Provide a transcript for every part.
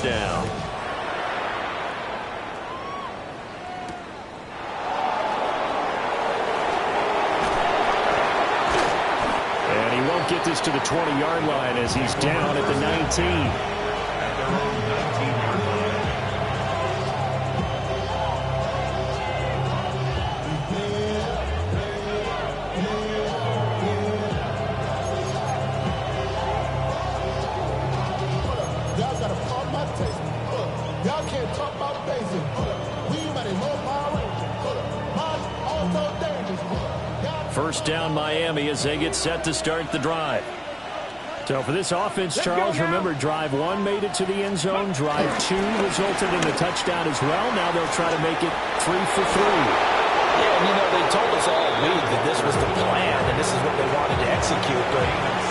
down. And he won't get this to the 20-yard line as he's down at the 19. First down Miami as they get set to start the drive. So for this offense, Charles, remember drive 1 made it to the end zone. Drive 2 resulted in a touchdown as well. Now they'll try to make it 3 for 3. Yeah, and you know, they told us all week that this was the plan and this is what they wanted to execute. But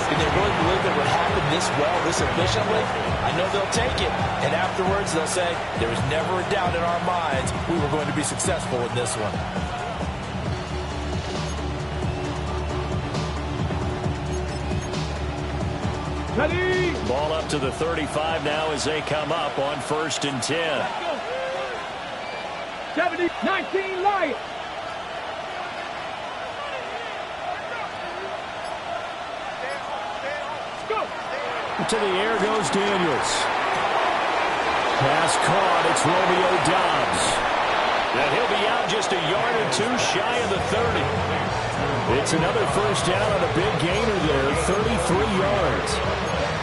did they really believe it would happen this well, this efficiently? I know they'll take it. And afterwards they'll say, there was never a doubt in our minds we were going to be successful in this one. Ball up to the 35 now as they come up on 1st and 10. 19 Lions. To the air goes Daniels. Pass caught. It's Romeo Doubs. And he'll be out just a yard or 2 shy of the 30. It's another first down on a big gainer there, 33 yards.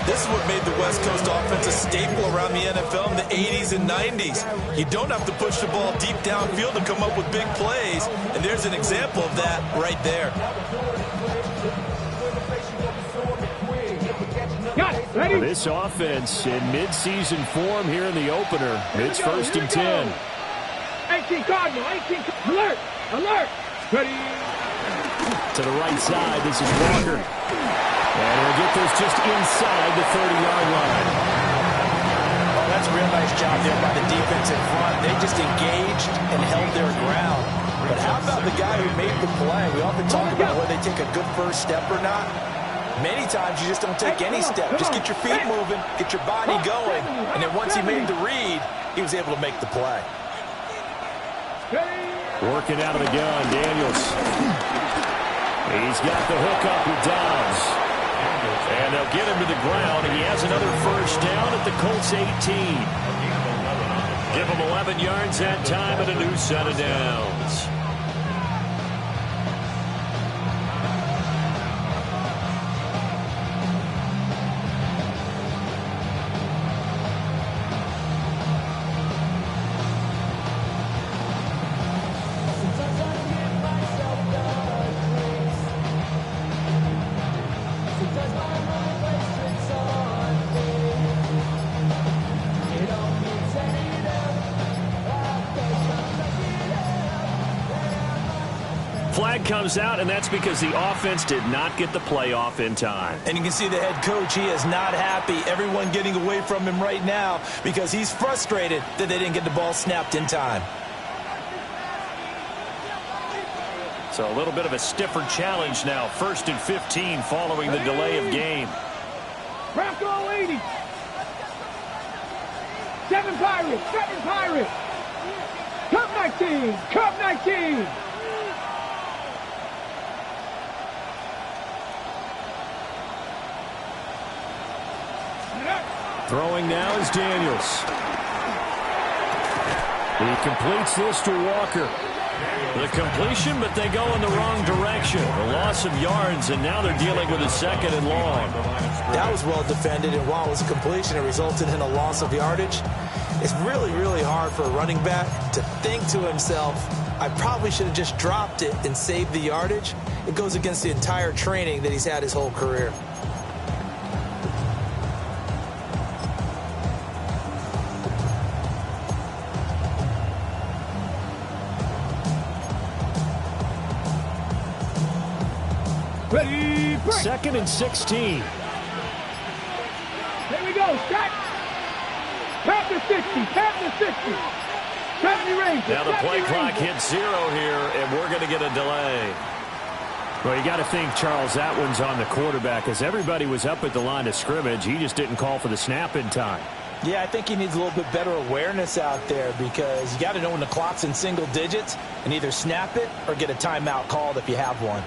This is what made the West Coast offense a staple around the NFL in the 80s and 90s. You don't have to push the ball deep downfield to come up with big plays, and there's an example of that right there. This offense in midseason form here in the opener. It's 1st and 10. 18 Cardinal, 18 alert, alert. Ready. To the right side, this is Walker. And he'll get this just inside the 30-yard line. Oh, that's a real nice job there by the defense in front. They just engaged and held their ground. But how about the guy who made the play? We often talk about whether they take a good first step or not. Many times you just don't take any step. Just get your feet moving, get your body going. And then once he made the read, he was able to make the play. Working out of the gun, Daniels. He's got the hook up with Doubs. And they'll get him to the ground, and he has another first down at the Colts 18. Give him 11 yards that time and a new set of downs. Flag comes out, and that's because the offense did not get the play off in time. And you can see the head coach, he is not happy. Everyone getting away from him right now because he's frustrated that they didn't get the ball snapped in time. So a little bit of a stiffer challenge now. 1st and 15 following the delay of game. Bronco 80. 7 Pirates, 7 Pirates. Cup 19, Cup 19. Throwing now is Daniels. He completes this to Walker. The completion, but they go in the wrong direction. A loss of yards, and now they're dealing with a 2nd and long. That was well defended, and while it was a completion, it resulted in a loss of yardage. It's really, really hard for a running back to think to himself, I probably should have just dropped it and saved the yardage. It goes against the entire training that he's had his whole career. Ready, break. 2nd and 16. Here we go, set. Tap the 60, tap the 60. 70 Rangers. Now the play clock Rangers. hits 0 here, and we're going to get a delay. Well, you got to think, Charles, that one's on the quarterback. As everybody was up at the line of scrimmage, he just didn't call for the snap in time. Yeah, I think he needs a little bit better awareness out there because you got to know when the clock's in single digits and either snap it or get a timeout called if you have one.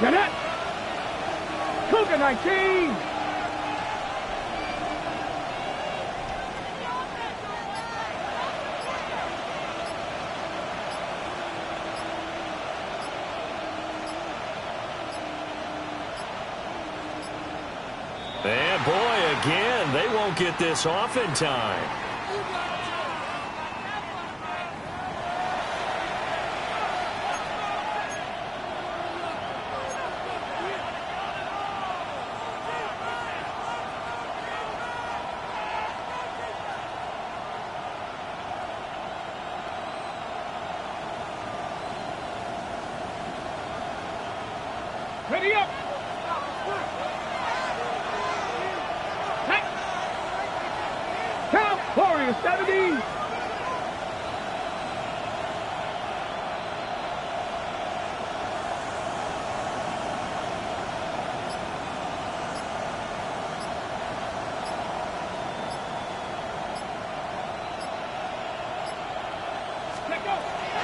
Get it! Cougar 19! And boy, again, they won't get this off in time. Ready up! Count, Warrior 70!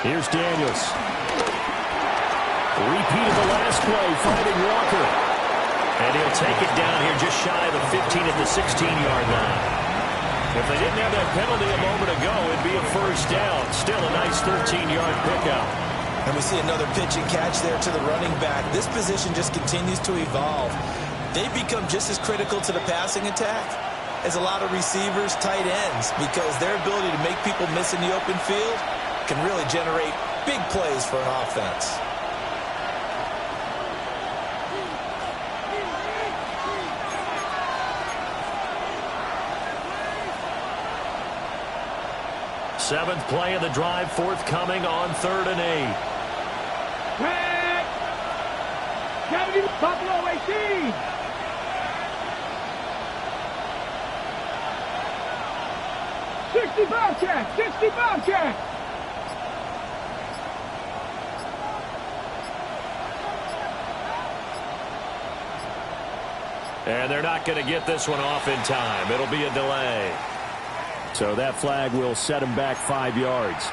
Here's Daniels. Repeat of the last play, finding Walker. And he'll take it down here just shy of the 15 at the 16-yard line. If they didn't have that penalty a moment ago, it'd be a first down. Still a nice 13-yard pickup. And we see another pitch and catch there to the running back. This position just continues to evolve. They become just as critical to the passing attack as a lot of receivers, tight ends, because their ability to make people miss in the open field can really generate big plays for an offense. Seventh play of the drive, forthcoming on 3rd and 8. Back! 70, Buffalo 18! '60 Bobcat! 60 Bobcat! And they're not going to get this one off in time. It'll be a delay. So that flag will set him back 5 yards.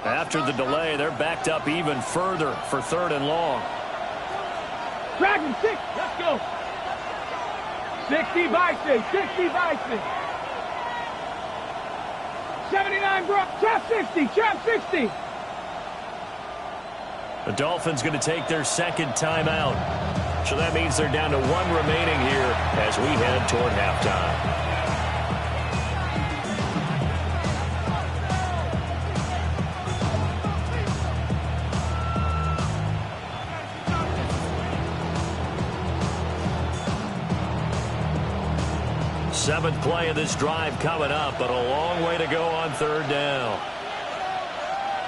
After the delay, they're backed up even further for 3rd and long. Dragon 6, let's go. 60 Bison, 60 Bison. 79 Brock, trap 60, trap 60. The Dolphins going to take their second timeout. So that means they're down to 1 remaining here as we head toward halftime. Seventh play of this drive coming up, but a long way to go on 3rd down.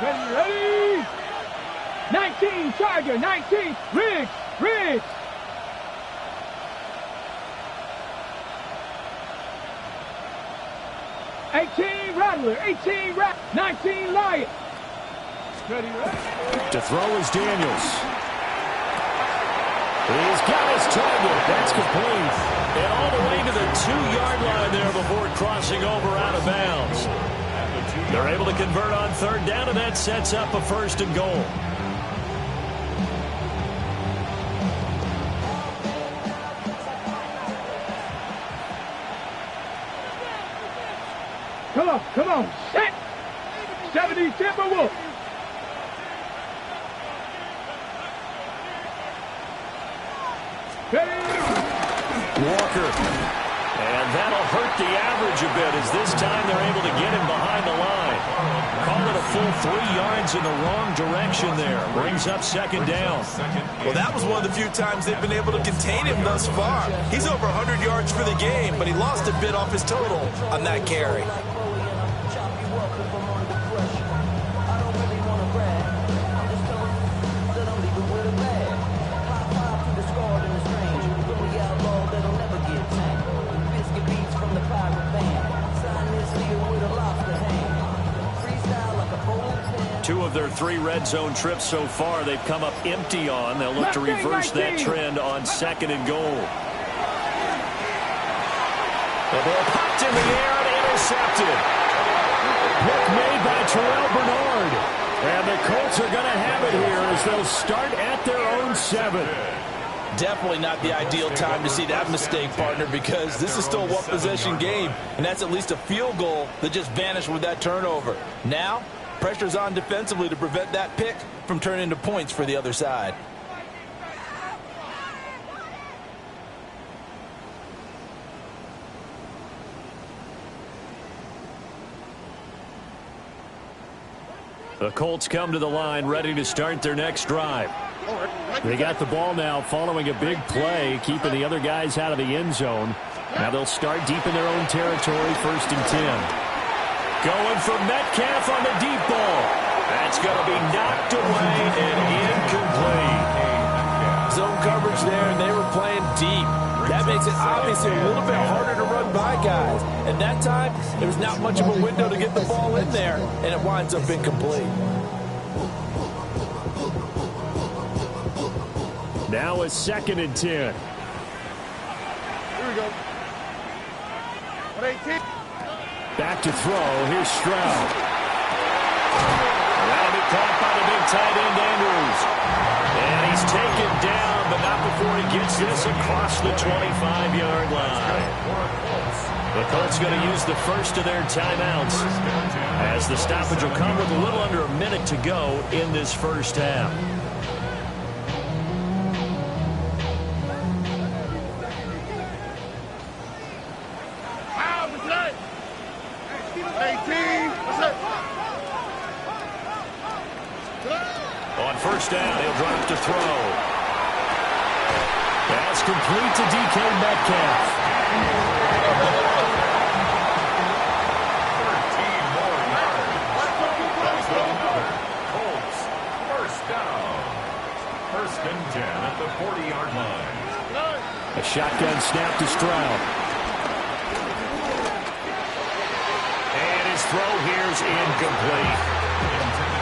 Ready? 19, Tiger, 19, Riggs, Riggs. '18 Rattler, 18 Rat, 19 Lion. Ready? To throw is Daniels. He's got his target. That's complete. And all the way to the 2-yard line there before crossing over out of bounds. They're able to convert on 3rd down, and that sets up a 1st and goal. Come on, set. 70 Timberwolves. Walker. And that'll hurt the average a bit as this time they're able to get him behind the line. Call call it a full 3 yards in the wrong direction there. Brings up second down. Well, that was one of the few times they've been able to contain him thus far. He's over 100 yards for the game, but he lost a bit off his total on that carry. Two of their 3 red zone trips so far, they've come up empty on. They'll look to reverse that trend on second and goal. The ball popped in the air and intercepted. Pick made by Terrell Bernard. And the Colts are going to have it here as they'll start at their own 7. Definitely not the ideal time to see that mistake, partner, because this is still a one-possession game, and that's at least a field goal that just vanished with that turnover. Now, pressure's on defensively to prevent that pick from turning into points for the other side. The Colts come to the line ready to start their next drive. They got the ball now following a big play, keeping the other guys out of the end zone. Now they'll start deep in their own territory, 1st and 10. Going for Metcalf on the deep ball. That's going to be knocked away and incomplete. Zone coverage there, and they were playing deep. That makes it obviously a little bit harder to run by guys. And that time, there was not much of a window to get the ball in there, and it winds up incomplete. Now a 2nd and 10. Here we go. 118. Back to throw. Here's Stroud. That'll be caught by the big tight end, Andrews. And he's taken down, but not before he gets this across the 25-yard line. The Colts going to use the first of their timeouts, as the stoppage will come with a little under a minute to go in this first half. On first down, he'll drop to throw. That's complete to DK Metcalf. 13 more yards. Colts, first down. 1st and 10 at the 40-yard line. A shotgun snap to Stroud. And his throw here's incomplete.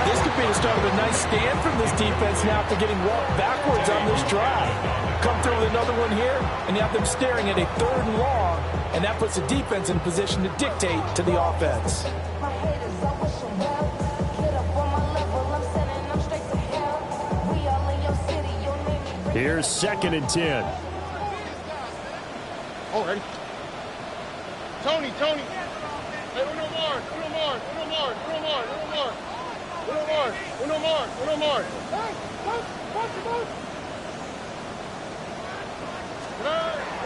This could be the start of a nice stand from this defense now after getting walked backwards on this drive. Come through with another one here, and you have them staring at a 3rd and long, and that puts the defense in position to dictate to the offense. Here's 2nd and 10. Oh, ready? Tony. Hey, uno more.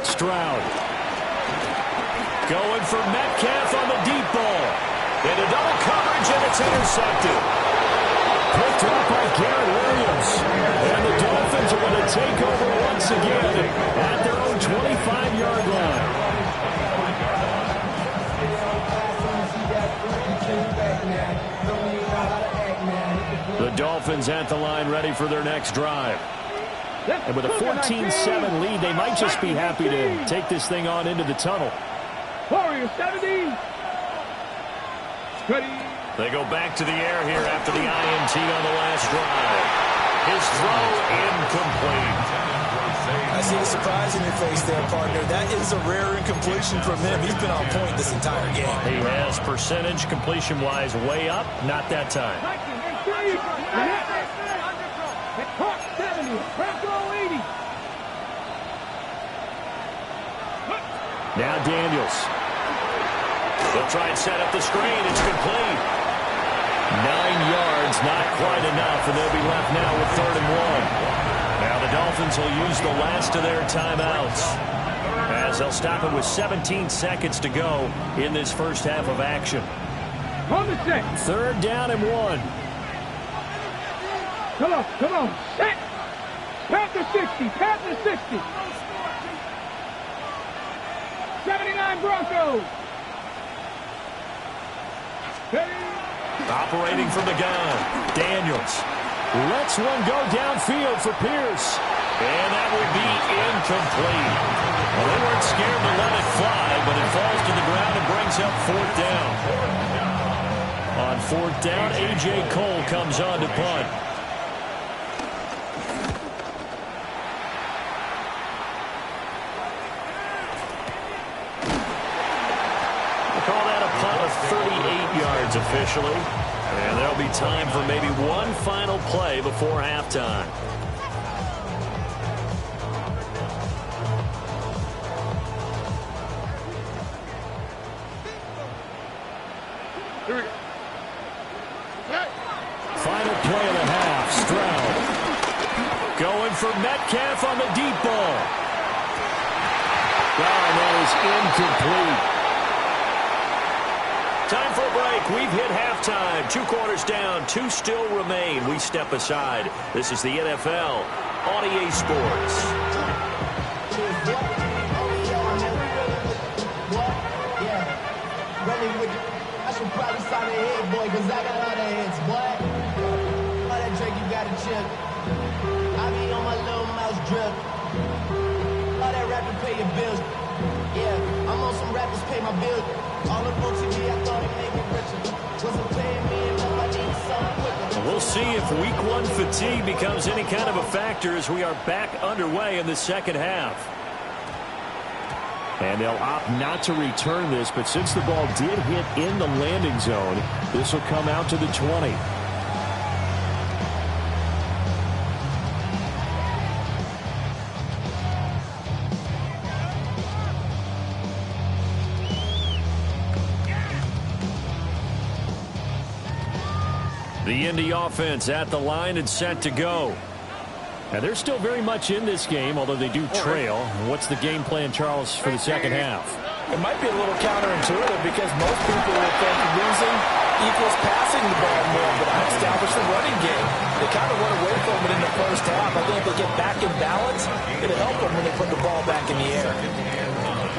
Stroud. Going for Metcalf on the deep ball. And a double coverage, and it's intercepted. Picked up by Garrett Williams. And the Dolphins are going to take over once again at their own 25-yard line. The Dolphins at the line ready for their next drive. And with a 14-7 lead, they might just be happy to take this thing on into the tunnel. Warrior 70. Ready. They go back to the air here after the INT on the last drive. His throw incomplete. I see the surprise in your face there, partner. That is a rare incompletion from him. He's been on point this entire game. He has percentage completion-wise way up, not that time. 70. Bronco 80. Now Daniels. They'll try and set up the screen. It's complete. 9 yards, not quite enough, and they'll be left now with 3rd and 1. Now the Dolphins will use the last of their timeouts, as they'll stop it with 17 seconds to go in this first half of action. On the set. 3rd down and 1. Come on, come on. Set. Panther 60, Panther 60. 79 Broncos. Operating from the gun, Daniels lets one go downfield for Pierce. And that will be incomplete. Well, they weren't scared to let it fly, but it falls to the ground and brings up 4th down. On 4th down, A.J. Cole comes on to punt. Call that a punt of 38 yards officially. And there'll be time for maybe one final play before halftime. Final play of the half. Stroud going for Metcalf on the deep ball. And that is incomplete. Time for a break. We've hit halftime. 2 quarters down. 2 still remain. We step aside. This is the NFL on EA Sports. I should probably sign a head, boy, because I got all the heads, boy. All that Drake, you got a chip. I be on my little mouse drip. All that rapping, pay your bills. Yeah, I'm on some rappers, pay my bills. All up on TV, I thought it made me richer. Wasn't paying me enough, I needed something quicker. We'll see if week 1 fatigue becomes any kind of a factor as we are back underway in the second half. And they'll opt not to return this, but since the ball did hit in the landing zone, this will come out to the 20. The Indy offense at the line and set to go. And they're still very much in this game, although they do trail. What's the game plan, Charles, for the second half? It might be a little counterintuitive because most people will think losing equals passing the ball more, but I established the running game. They kind of went away from it in the first half. I think if they get back in balance, it'll help them when they put the ball back in the air.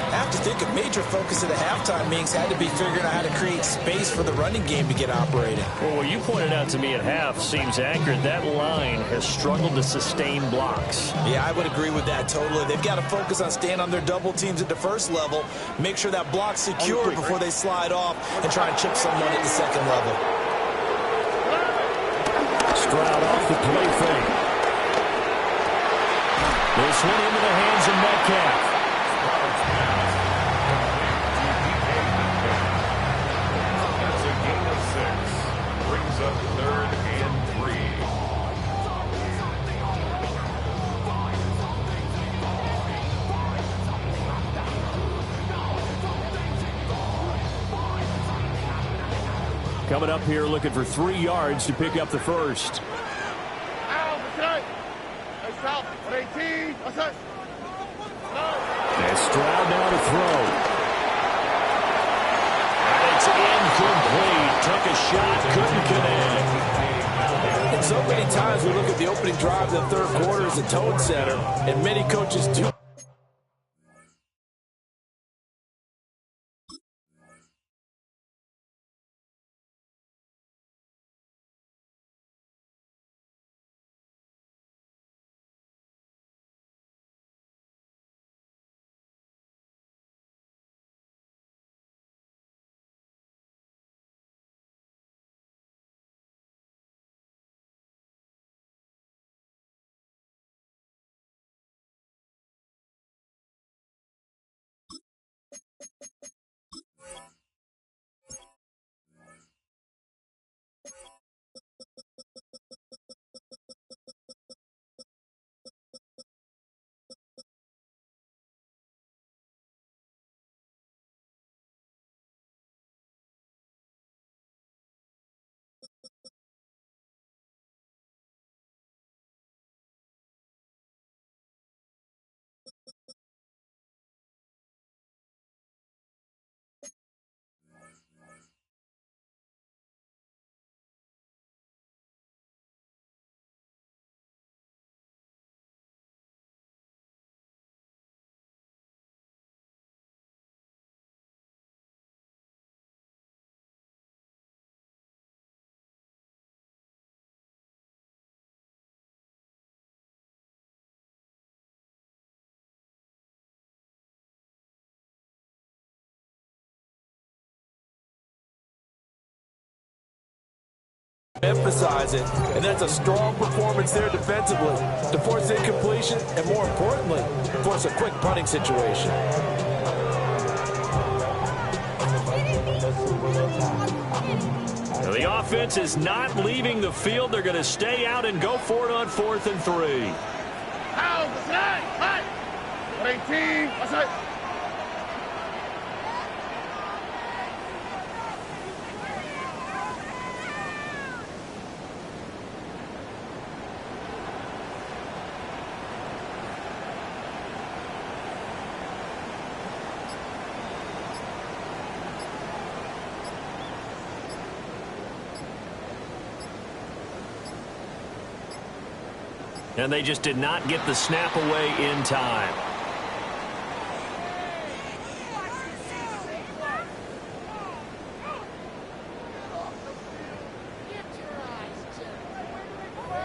I have to think a major focus at the halftime meetings had to be figuring out how to create space for the running game to get operating. Well, what you pointed out to me at half seems accurate. That line has struggled to sustain blocks. Yeah, I would agree with that totally. They've got to focus on staying on their double teams at the first level, make sure that block's secure before they slide off and try and chip someone at the second level. Stroud off the play fake. This one into the hands of Metcalf. Coming up here looking for 3 yards to pick up the first. And Stroud now to throw. And it's incomplete. Took a shot, couldn't connect. And so many times we look at the opening drive of the third quarter as a tone setter, and many coaches do Emphasize it, and that's a strong performance there defensively to force incompletion and, more importantly, force a quick punting situation. The offense is not leaving the field. They're going to stay out and go for it on 4th and 3. Out, 18, what's that? And they just did not get the snap away in time.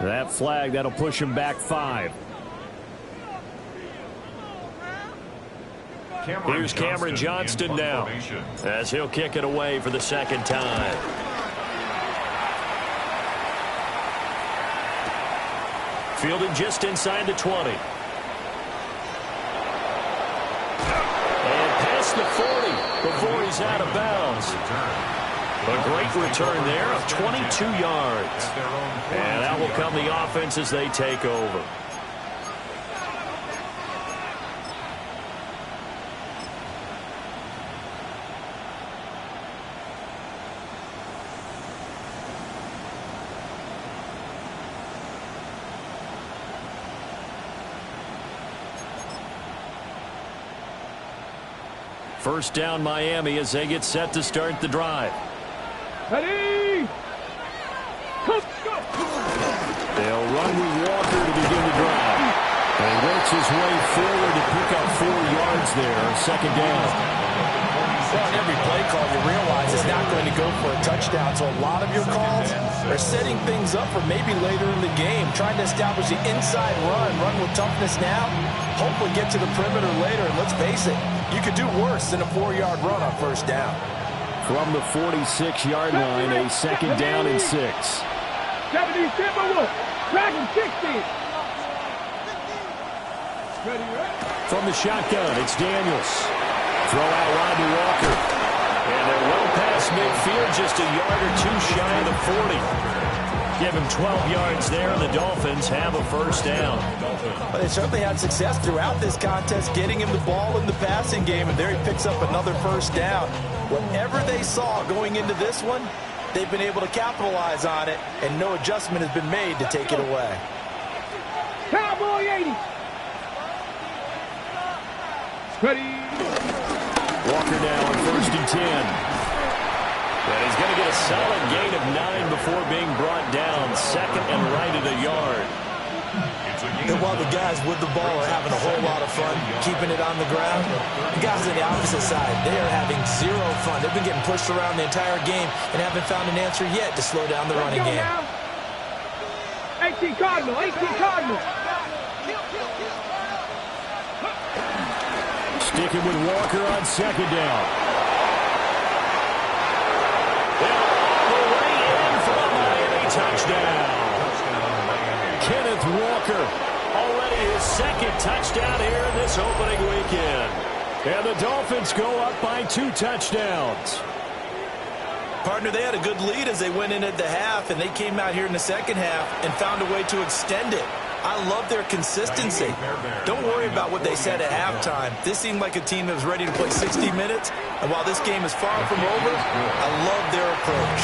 That flag, that'll push him back 5. Here's Cameron Johnston now, as he'll kick it away for the second time. Fielded just inside the 20. And past the 40 before he's out of bounds. A great return there of 22 yards. And that will come the offense as they take over. First down Miami as they get set to start the drive. Ready? Go. They'll run with Walker to begin the drive. And he works his way forward to pick up 4 yards there. Second down. Well, on every play call, you realize it's not going to go for a touchdown. So a lot of your calls are setting things up for maybe later in the game, trying to establish the inside run with toughness now, hopefully get to the perimeter later. And let's face it, you could do worse than a 4-yard run on first down. From the 46-yard line, a second down and 6. 70, Dragon 60. From the shotgun, it's Daniels. Throw out Rodney Walker. And they're well past midfield, just a yard or 2 shy of the 40. Give him 12 yards there, and the Dolphins have a first down. But they certainly had success throughout this contest, getting him the ball in the passing game, and there he picks up another first down. Whatever they saw going into this one, they've been able to capitalize on it, and no adjustment has been made to take it away. Cowboy 80. Ready? Walker now on 1st and 10. And he's going to get a solid gain of 9 before being brought down. Second and right at a yard. And while the guys with the ball are having a whole lot of fun keeping it on the ground, the guys on the opposite side, they are having zero fun. They've been getting pushed around the entire game and haven't found an answer yet to slow down the running game. 18 Cardinal, 18 Cardinal. Sticking with Walker on second down. All the way in for a Miami touchdown. Kenneth Walker, already his second touchdown here in this opening weekend. And the Dolphins go up by 2 touchdowns. Partner, they had a good lead as they went in at the half, and they came out here in the second half and found a way to extend it. I love their consistency. Don't worry about what they said at halftime. This seemed like a team that was ready to play 60 minutes, and while this game is far from over, I love their approach.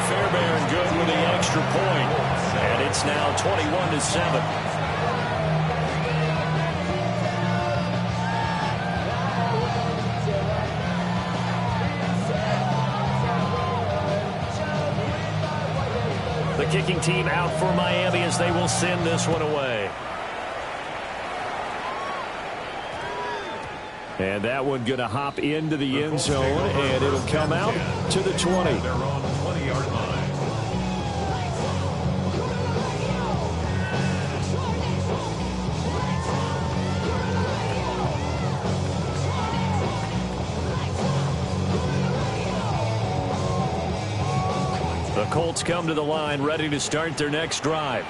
Fairbairn good with the extra point, and it's now 21-7. The kicking team out for Miami as they will send this one away. And that one going to hop into the end zone, and it'll come out to the 20. Their own 20-yard line. The The Colts come to the line, ready to start their next drive.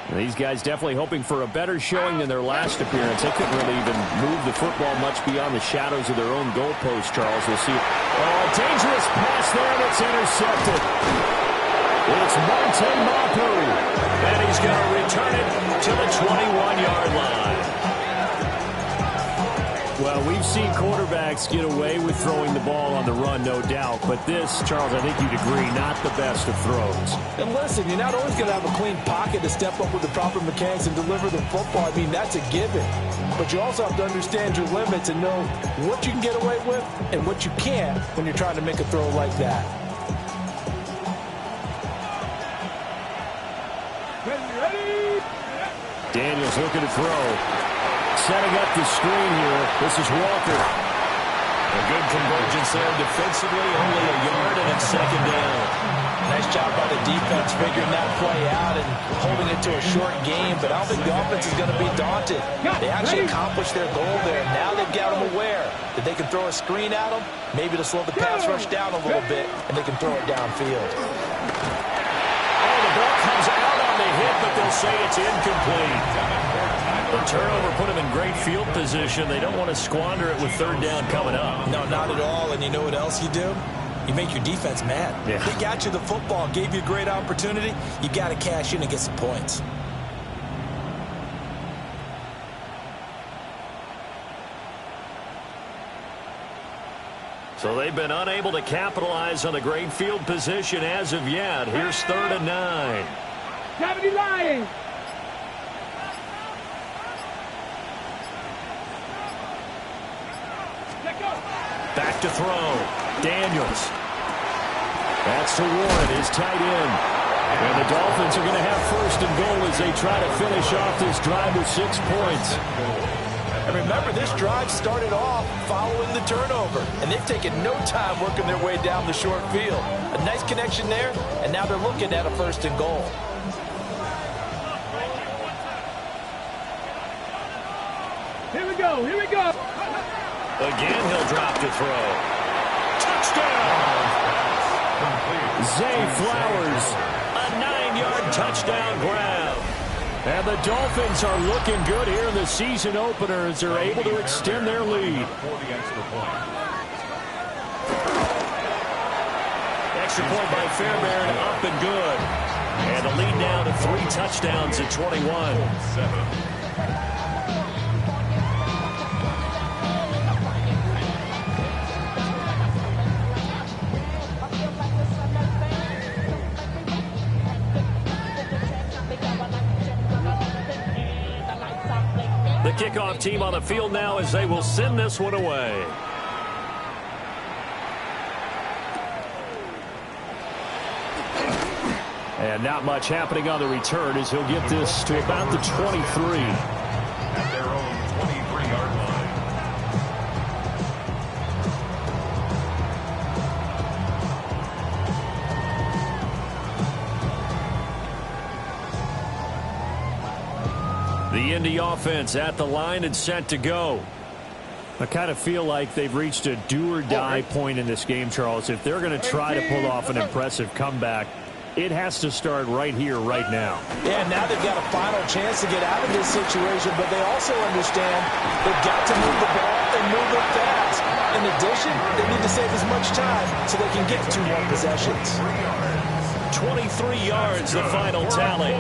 And these guys definitely hoping for a better showing than their last appearance. They couldn't really even move the football much beyond the shadows of their own goalpost, Charles. We'll see. Oh, a dangerous pass there, and it's intercepted. It's Martin Mapu, and he's going to return it to the 21-yard line. Well, we've seen quarterbacks get away with throwing the ball on the run, no doubt. But this, Charles, I think you'd agree, not the best of throws. And listen, you're not always going to have a clean pocket to step up with the proper mechanics and deliver the football. I mean, that's a given. But you also have to understand your limits and know what you can get away with and what you can't when you're trying to make a throw like that. Daniels looking to throw. Setting up the screen here. This is Walker. A good convergence there defensively. Only a yard, and it's second down. Nice job by the defense figuring that play out and holding it to a short game. But I don't think the offense is going to be daunted. They actually accomplished their goal there. Now they've got them aware that they can throw a screen at them, maybe to slow the pass rush down a little bit, and they can throw it downfield. Oh, the ball comes out on the hit, but they'll say it's incomplete. The turnover put them in great field position. They don't want to squander it with third down coming up. No, not at all. And you know what else you do? You make your defense mad. Yeah. They got you the football, gave you a great opportunity. You got to cash in and get some points. So they've been unable to capitalize on the great field position as of yet. Here's 3rd and 9. 70 Lions. Back to throw. Daniels. That's to Warren, his tight end. And the Dolphins are going to have 1st and goal as they try to finish off this drive with 6 points. And remember, this drive started off following the turnover. And they've taken no time working their way down the short field. A nice connection there, and now they're looking at a 1st and goal. Here we go, here we go. Again, he'll drop to throw. Touchdown! Zay Flowers, a 9-yard touchdown grab. And the Dolphins are looking good here in the season opener as they're able to extend their lead. Extra point by Fairbairn, up and good. And the lead now to 3 touchdowns at 21. The kickoff team on the field now as they will send this one away. And not much happening on the return as he'll get this to about the 23. At their own 23-yard line. The Indy offense at the line and set to go. I kind of feel like they've reached a do-or-die point in this game, Charles. If they're going to try to pull off an impressive comeback, it has to start right here, right now. Yeah, now they've got a final chance to get out of this situation, but they also understand they've got to move the ball and move it fast. In addition, they need to save as much time so they can get 2 more possessions. 23 yards, the final tally.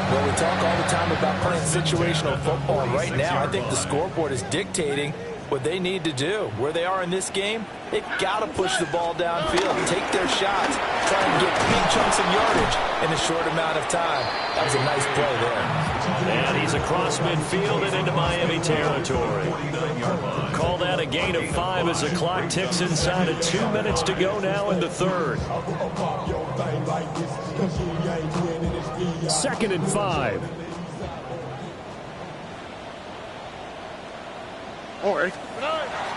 Well, we talk all the time about playing situational football. Right now, I think the scoreboard is dictating what they need to do. Where they are in this game, they've got to push the ball downfield, take their shots, try and get big chunks of yardage in a short amount of time. That was a nice play there. And he's across midfield and into Miami territory. Call that a gain of 5 as the clock ticks inside of 2 minutes to go now in the 3rd. 2nd and 5.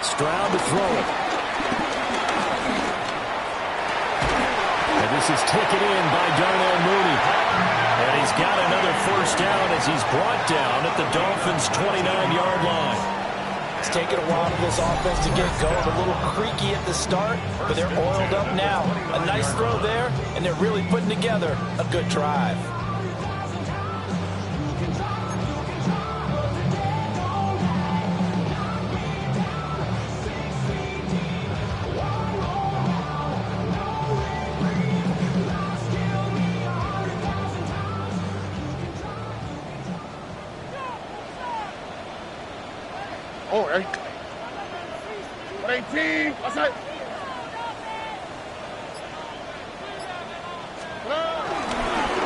Stroud to throw it. And this is taken in by Darnell Mooney. And he's got another 1st down as he's brought down at the Dolphins' 29-yard line. It's taken a while for this offense to get going. A little creaky at the start, but they're oiled up now. A nice throw there, and they're really putting together a good drive. Oh, 18. What's that?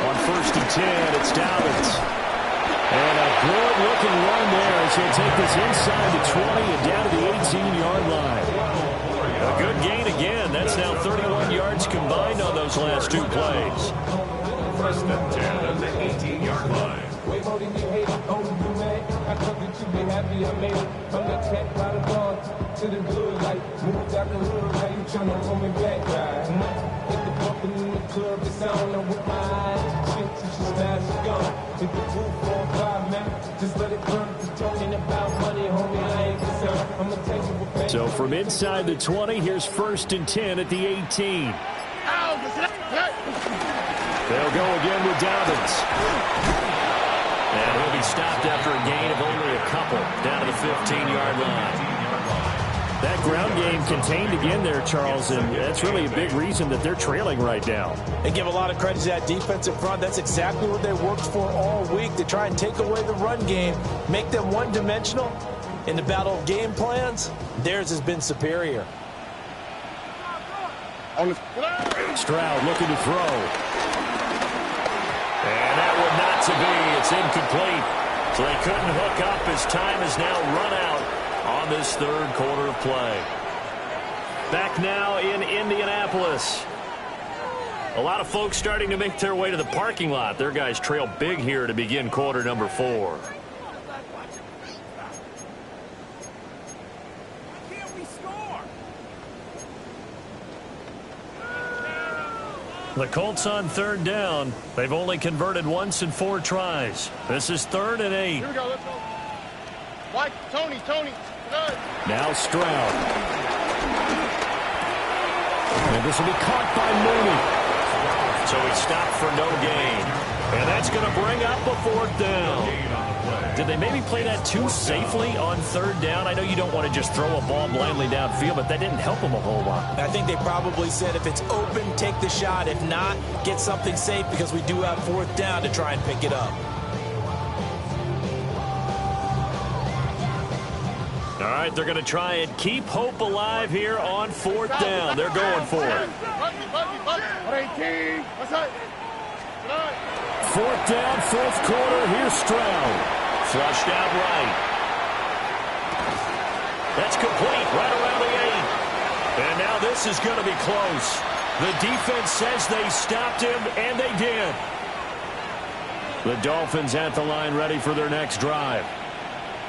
On 1st and 10, it's Dobbins. And a good-looking run there as he'll take this inside the 20 and down to the 18-yard line. A good gain again. That's now 31 yards combined on those last two plays. 1st and 10 at the 18-yard line. I thought that you be happy I made it from the tech by the bar to the good life. Moved out the hood, how you tryna roll me back? Right? Hit the bumpin' in the club, the sound I'm with my eyes. Shit, till she smash the gun. Hit the 245, man. Just let it burn. Just talking about money, homie, I ain't concerned. I'ma take you with pain. So from inside the 20, here's 1st and 10 at the 18. They'll go again with Dobbins. And he'll be stopped after a gain of only a couple down to the 15-yard line. That ground game contained again there, Charles, and that's really a big reason that they're trailing right now. They give a lot of credit to that defensive front. That's exactly what they worked for all week, to try and take away the run game, make them one-dimensional. In the battle of game plans, theirs has been superior. Stroud looking to throw. And that one not to be. It's incomplete. So they couldn't hook up as time has now run out on this third quarter of play. Back now in Indianapolis. A lot of folks starting to make their way to the parking lot. Their guys trail big here to begin quarter number 4. The Colts on 3rd down. They've only converted once in 4 tries. This is 3rd and 8. Here we go. Let's go. White, Tony. Good. Now Stroud. And this will be caught by Mooney. So he stopped for no gain. And that's going to bring up a 4th down. Did they maybe play that too safely on 3rd down? I know you don't want to just throw a ball blindly downfield, but that didn't help them a whole lot. I think they probably said if it's open, take the shot. If not, get something safe because we do have 4th down to try and pick it up. All right, they're going to try and keep hope alive here on 4th down. They're going for it. 18. What's that? 4th down, 4th quarter. Here's Stroud. Flushed out right. That's complete right around the 8. And now this is going to be close. The defense says they stopped him, and they did. The Dolphins at the line ready for their next drive.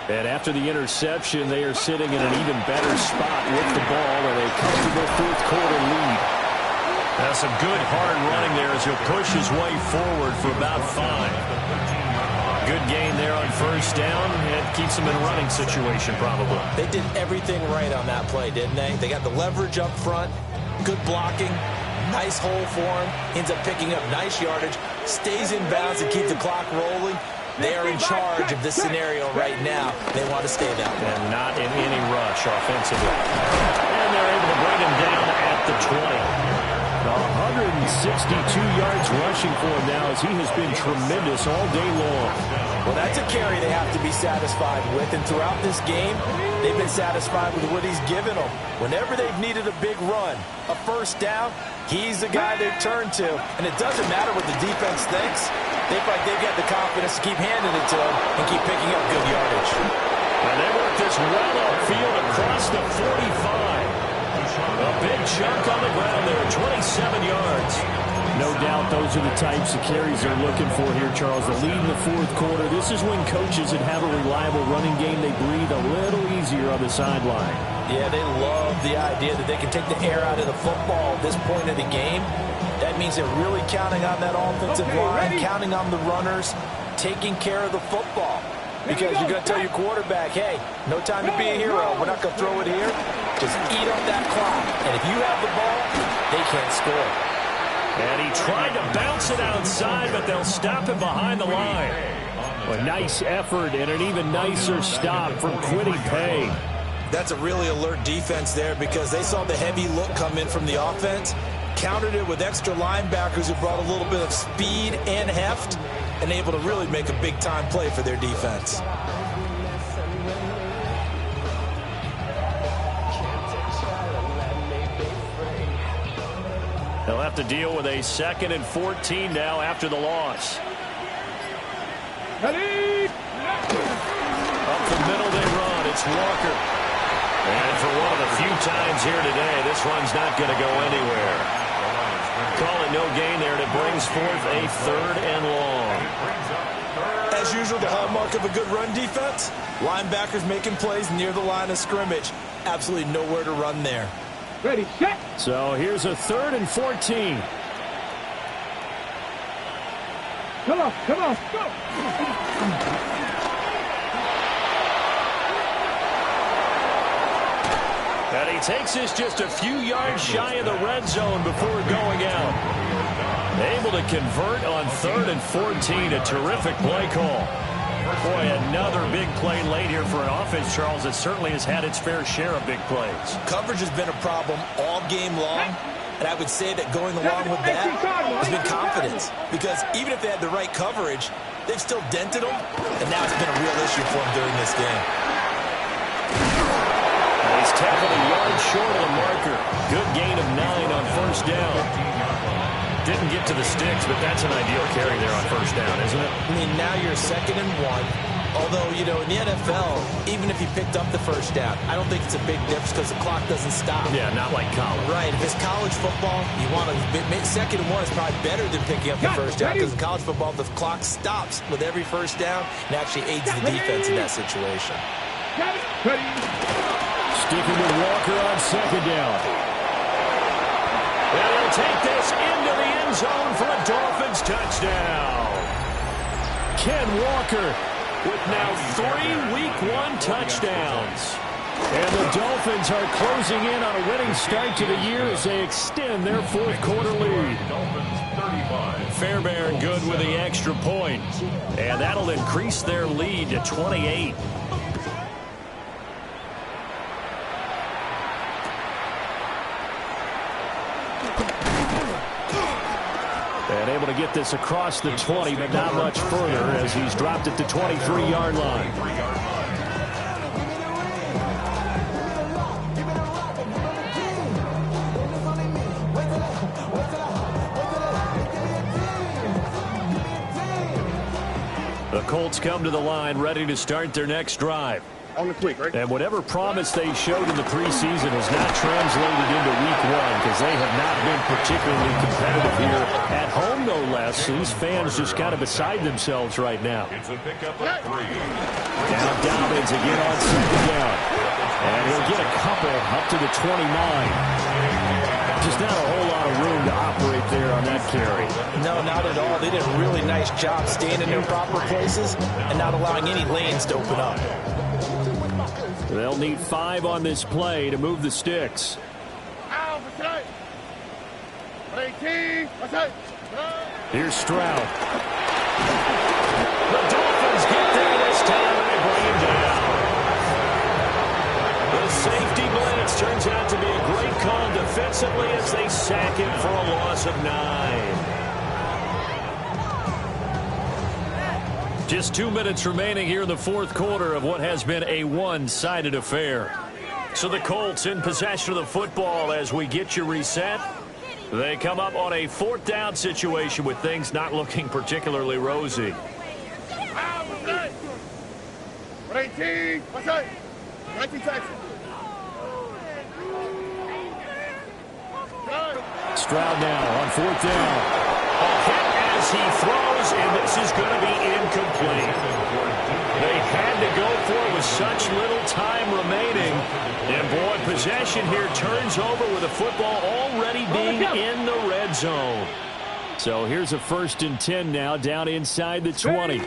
And after the interception, they are sitting in an even better spot with the ball and a comfortable 4th quarter lead. That's some good hard running there as he'll push his way forward for about 5. Good gain there on 1st down. It keeps them in a running situation probably. They did everything right on that play, didn't they? They got the leverage up front, good blocking, nice hole for him, ends up picking up nice yardage, stays in bounds and keep the clock rolling. They are in charge of this scenario right now. They want to stay that way. And not in any rush offensively. And they're able to bring him down at the 20. 162 yards rushing for him now as he has been tremendous all day long. Well, that's a carry they have to be satisfied with. And throughout this game, they've been satisfied with what he's given them. Whenever they've needed a big run, a 1st down, he's the guy they turn to. And it doesn't matter what the defense thinks. They feel like they've got the confidence to keep handing it to him and keep picking up good yardage. And they work this well upfield across the 45. A big chunk on the ground there, 27 yards. No doubt those are the types of carries they're looking for here, Charles. The lead in the 4th quarter. This is when coaches that have a reliable running game, they breathe a little easier on the sideline. Yeah, they love the idea that they can take the air out of the football at this point of the game. That means they're really counting on that offensive line, counting on the runners, taking care of the football. because you're going to tell your quarterback, hey, no time to be a hero. We're not going to throw it here. Just eat up that clock. And if you have the ball, they can't score. And he tried to bounce it outside, but they'll stop him behind the line. A nice effort and an even nicer stop from Kwity Paye. That's a really alert defense there because they saw the heavy look come in from the offense, countered it with extra linebackers who brought a little bit of speed and heft, and able to really make a big-time play for their defense. They'll have to deal with a 2nd and 14 now after the loss. Up the middle they run. It's Walker. And for one of the few times here today, this one's not going to go anywhere. Call it no gain there, and it brings forth a 3rd and long. As usual, the hallmark of a good run defense, linebackers making plays near the line of scrimmage. Absolutely nowhere to run there. Ready, set. So here's a 3rd and 14. Come on, go. And he takes this just a few yards shy of the red zone before going out. Able to convert on 3rd and 14. A terrific play call. Boy, another big play late here for an offense, Charles, that certainly has had its fair share of big plays. Coverage has been a problem all game long, and I would say that going along with that has been confidence. Because even if they had the right coverage, they've still dented them, and now it's been a real issue for them during this game. He's tackled a yard short of the marker. Good gain of 9 on 1st down. Didn't get to the sticks, but that's an ideal carry there on 1st down, isn't it? I mean, now you're 2nd and 1. Although, you know, in the NFL, even if you picked up the 1st down, I don't think it's a big difference because the clock doesn't stop. Yeah, not like college. Right. If it's college football, you want to 2nd and 1 is probably better than picking up the 1st down because in college football, the clock stops with every 1st down and actually aids the defense in that situation. Sticking with Walker on 2nd down. And he'll take this into the end zone for a Dolphins touchdown. Ken Walker with now 3 Week 1 touchdowns. And the Dolphins are closing in on a winning start to the year as they extend their 4th quarter lead. Fairbairn good with the extra point. And that'll increase their lead to 28. And able to get this across the 20, but not much further as he's dropped it to 23-yard line. The Colts come to the line ready to start their next drive. On the quick, right? And whatever promise they showed in the preseason has not translated into Week 1 because they have not been particularly competitive here. At home, no less. These fans just kind of beside themselves right now. It's a pickup of 3. Now Dobbins again on 2nd down. And he'll get a couple up to the 29. Just not a whole lot of room to operate there on that carry. No, not at all. They did a really nice job staying in their proper places and not allowing any lanes to open up. They'll need 5 on this play to move the sticks. Here's Stroud. The Dolphins get there this time and they bring him down. The safety blitz turns out to be a great call defensively as they sack him for a loss of 9. Just 2 minutes remaining here in the 4th quarter of what has been a one-sided affair. So the Colts in possession of the football as we get you reset. They come up on a 4th down situation with things not looking particularly rosy. Stroud now on 4th down. A hit as he throws, and this is going to be incomplete. They had to go for it with such little time remaining. And, boy, possession here turns over with the football already being in the red zone. So here's a 1st and 10 now down inside the 20.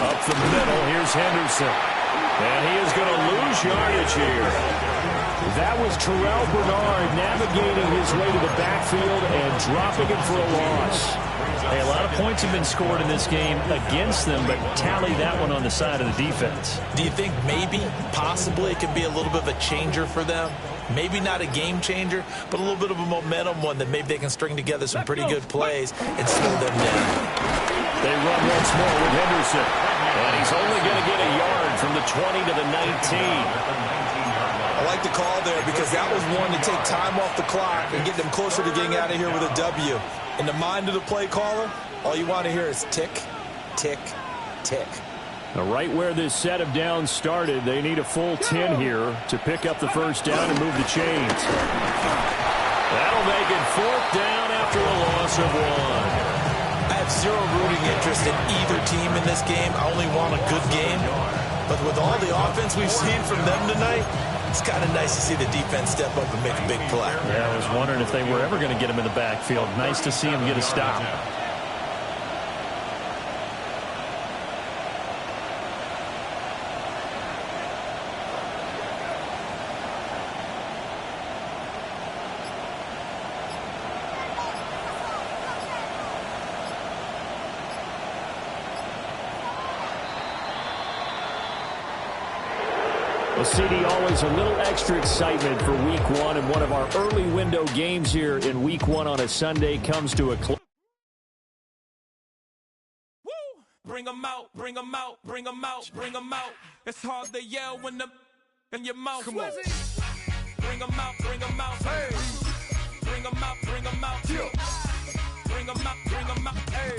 Up the middle, here's Henderson. And he is going to lose yardage here. That was Terrell Bernard navigating his way to the backfield and dropping it for a loss. Hey, a lot of points have been scored in this game against them, but tally that one on the side of the defense. Do you think maybe, possibly, it could be a little bit of a changer for them? Maybe not a game changer, but a little bit of a momentum one that maybe they can string together some pretty good plays and slow them down. They run once more with Henderson. And he's only going to get a yard from the 20 to the 19. I like the call there because that was one to take time off the clock and get them closer to getting out of here with a W. In the mind of the play caller, all you want to hear is tick, tick, tick. Now, right where this set of downs started, they need a full 10 here to pick up the first down and move the chains. That'll make it 4th down after a loss of 1. I have zero rooting interest in either team in this game. I only want a good game. But with all the offense we've seen from them tonight, it's kind of nice to see the defense step up and make a big play. Yeah, I was wondering if they were ever going to get him in the backfield. Nice to see him get a stop. Well, CD, always a little extra excitement for Week 1, and one of our early window games here in Week 1 on a Sunday comes to a close. Bring them out, bring them out, bring them out, bring them out. It's hard to yell when the in your mouth. Come on. Bring them out, bring them out. Hey. Bring them out, bring them out. Bring them out, bring them out. Hey.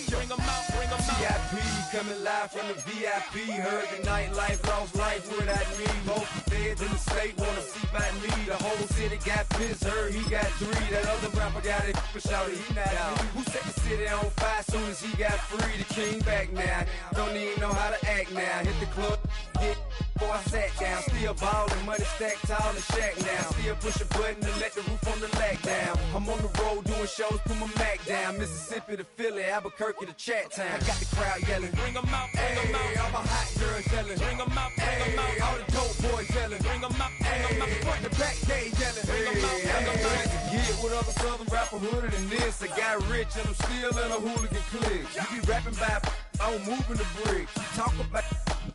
Bring them out, bring them out. VIP coming live from the VIP. Heard the nightlife, lost life without me. Most feds in the state wanna see by me. The whole city got pissed, heard he got 3. That other rapper got it, but shouted he not me. Who set the city on fire soon as he got free? The king back now, don't even know how to act now. Hit the club, get before I sat down. Still ballin', money stacked tall in the shack now. Still push a button to let the roof on the lack down. I'm on the road doing shows, put my Mac down. Mississippi to Philly, Albuquerque to Chat Town. I got the crowd yelling, bring them out, bring them out. All my hot girls yelling, bring them out, bring them out. All the dope boys yelling, bring them out, bring them out. Front the back, they yelling, bring them out, bring them out. Get with other southern rapper hooded than this. I got rich and I'm still in a hooligan clique. You be rapping by, I'm moving the bricks. You talk about,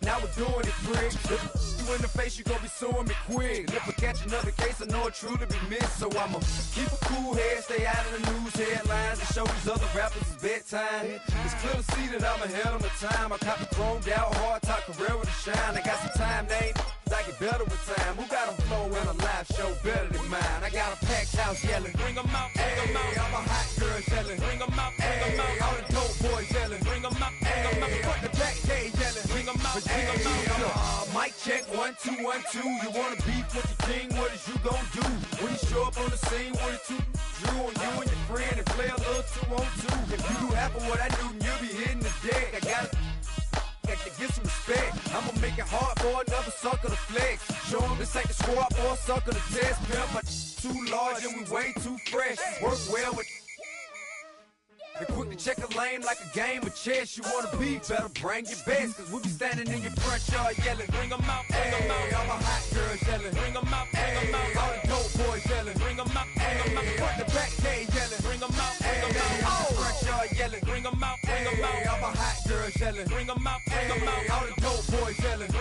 now we're doing it, prick. You in the face, you gon' be suing me quick. If I catch another case, I know it truly be missed. So I'ma keep a cool head, stay out of the news headlines, and show these other rappers it's bedtime. It's clear to see that I'm ahead of my time. I copy chromed out, hard top career with a shine. I got some time, they ain't I get better with time. Who got a flow and a live show better than mine? I got a packed house yelling, bring them out, bring them out. All my hot girls yelling, bring them out, bring them out. All the dope boys yelling, bring them out, bring them out. Front the back, they yelling, bring them out, bring them out. Mic check, 1, 2, 1, 2. You wanna beef with the king? What is you gon' do when you show up on the scene with a 2 drew on you and your friend and play a little 2 on 2? If you do half of what I do, then you'll be hitting the deck. I gotta get some respect. I'ma make it hard for another sucker to flex. Show him this ain't the squad for a sucker to test. Pimp, but too large and we way too fresh. Work well with and quick to check a lane like a game of chess. You wanna be better, bring your best. Cause we'll be standing in your front yard yelling, bring them out, bring them out. All my hot girls yelling, bring them out, bring them out. All the dope boys yelling, bring them out, bring them out. Front the back, they yelling, bring them out, bring them out. All the front yard yelling, bring them out, bring them out. All my hot girls yelling, bring them out, bring them out. All the dope boys yelling,